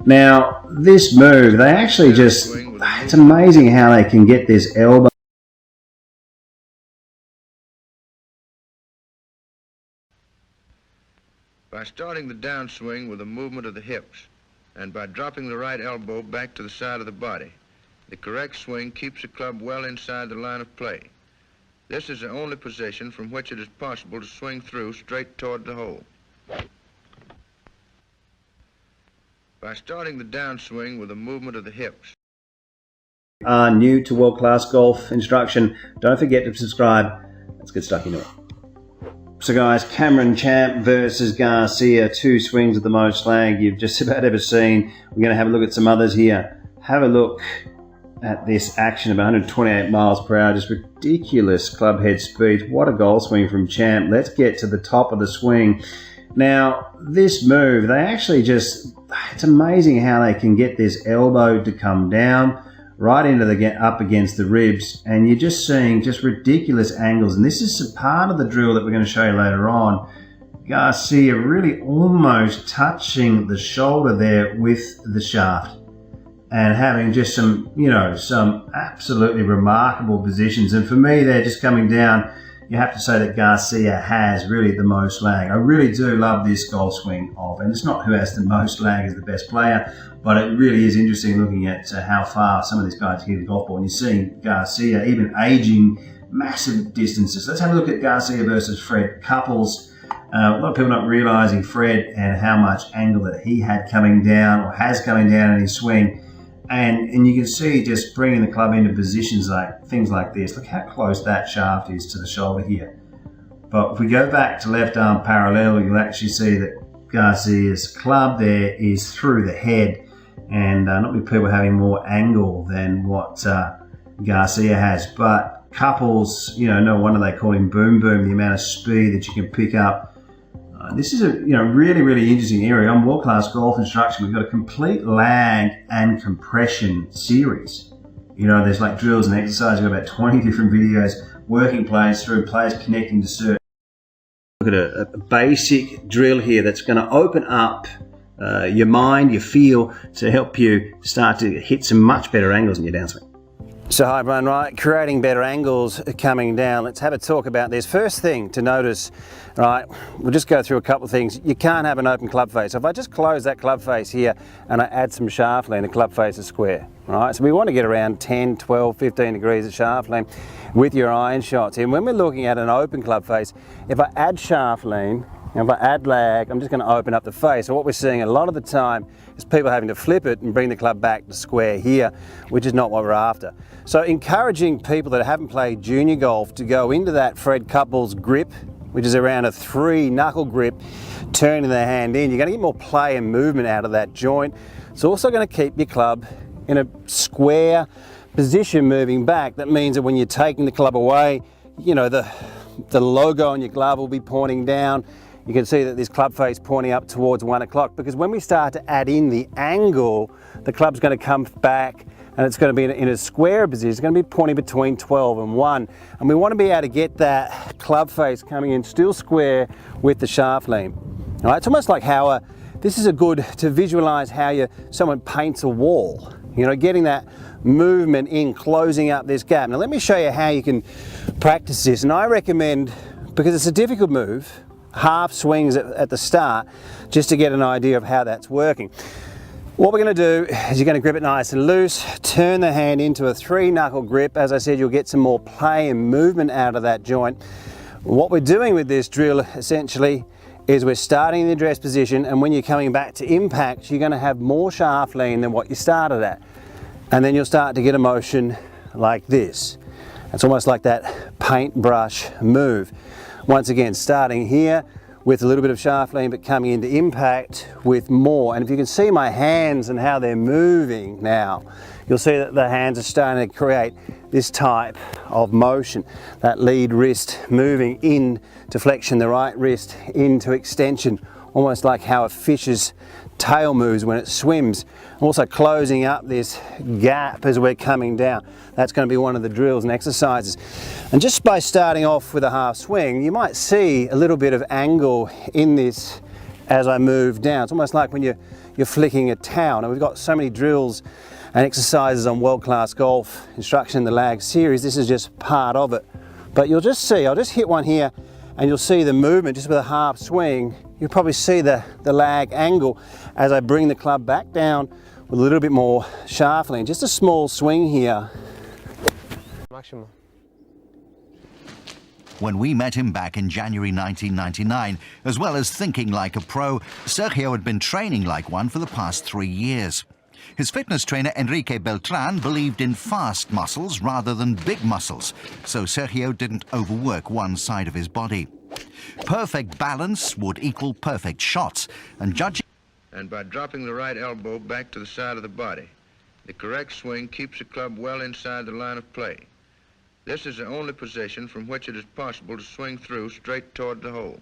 Now, this move, they actually just, it's amazing how they can get this elbow. By starting the downswing with a movement of the hips, and by dropping the right elbow back to the side of the body, the correct swing keeps the club well inside the line of play. This is the only position from which it is possible to swing through straight toward the hole. By starting the downswing with a movement of the hips. Are new to world-class golf instruction, don't forget to subscribe. Let's get stuck into it. So guys, Cameron Champ versus Garcia, 2 swings of the most lag you've just about ever seen. We're going to have a look at some others here. Have a look at this action of 128 miles per hour, just ridiculous club head speed. What a golf swing from Champ. Let's get to the top of the swing. Now, this move, they actually just, it's amazing how they can get this elbow to come down right into the up against the ribs, and you're just seeing just ridiculous angles. And this is part of the drill that we're going to show you later on. Garcia really almost touching the shoulder there with the shaft and having just some, you know, some absolutely remarkable positions. And for me, they're just coming down. You have to say that Garcia has really the most lag. I really do love this golf swing of, and it's not who has the most lag as the best player, but it really is interesting looking at how far some of these guys hit the golf ball. And you're seeing Garcia even aging massive distances. Let's have a look at Garcia versus Fred Couples. A lot of people not realizing Fred and how much angle that he had coming down or has coming down in his swing. And you can see just bringing the club into positions like things like this. Look how close that shaft is to the shoulder here. But if we go back to left arm parallel, you'll actually see that Garcia's club there is through the head, and not many people having more angle than what Garcia has. But Couples, you know, no wonder they call him Boom Boom, the amount of speed that you can pick up. This is a really, really interesting area. On World Class Golf Instruction, we've got a complete lag and compression series. You know, there's like drills and exercises. We've got about 20 different videos, working players through, players connecting to certain. Look at a basic drill here that's going to open up your mind, your feel, to help you start to hit some much better angles in your downswing. So hi Brian, right, creating better angles coming down. Let's have a talk about this. First thing to notice, right, we'll just go through a couple of things. You can't have an open club face. So if I just close that club face here and I add some shaft lean, the club face is square, right? So we want to get around 10, 12, 15 degrees of shaft lean with your iron shots. And when we're looking at an open club face, if I add shaft lean, and if I add lag, I'm just going to open up the face. So what we're seeing a lot of the time is people having to flip it and bring the club back to square here, which is not what we're after. So encouraging people that haven't played junior golf to go into that Fred Couples grip, which is around a 3 knuckle grip, turning the hand in. You're going to get more play and movement out of that joint. It's also going to keep your club in a square position moving back. That means that when you're taking the club away, you know, the logo on your glove will be pointing down. You can see that this club face pointing up towards 1 o'clock, because when we start to add in the angle, the club's going to come back and it's going to be in a square position. It's going to be pointing between 12 and 1. And we want to be able to get that club face coming in still square with the shaft lean. All right, it's almost like how this is a good to visualize how someone paints a wall. You know, getting that movement in, closing up this gap. Now let me show you how you can practice this. And I recommend, because it's a difficult move, half swings at the start, just to get an idea of how that's working. What we're going to do is you're going to grip it nice and loose, turn the hand into a 3 knuckle grip. As I said, you'll get some more play and movement out of that joint. What we're doing with this drill essentially is we're starting in the address position, and when you're coming back to impact, you're going to have more shaft lean than what you started at. And then you'll start to get a motion like this. It's almost like that paintbrush move. Once again, starting here with a little bit of shaft lean, but coming into impact with more. And if you can see my hands and how they're moving now, you'll see that the hands are starting to create this type of motion. That lead wrist moving in to flexion, the right wrist into extension, almost like how a fish's tail moves when it swims. Also closing up this gap as we're coming down. That's going to be one of the drills and exercises. And just by starting off with a half swing, you might see a little bit of angle in this as I move down. It's almost like when you're flicking a towel. And we've got so many drills and exercises on World Class Golf Instruction in the lag series. This is just part of it. But you'll just see, I'll just hit one here and you'll see the movement just with a half swing. You'll probably see the lag angle as I bring the club back down with a little bit more shaftly. And just a small swing here. Maximum. When we met him back in January 1999, as well as thinking like a pro, Sergio had been training like one for the past 3 years. His fitness trainer Enrique Beltran believed in fast muscles rather than big muscles, so Sergio didn't overwork one side of his body. Perfect balance would equal perfect shots, and judging... And by dropping the right elbow back to the side of the body, the correct swing keeps the club well inside the line of play. This is the only position from which it is possible to swing through straight toward the hole.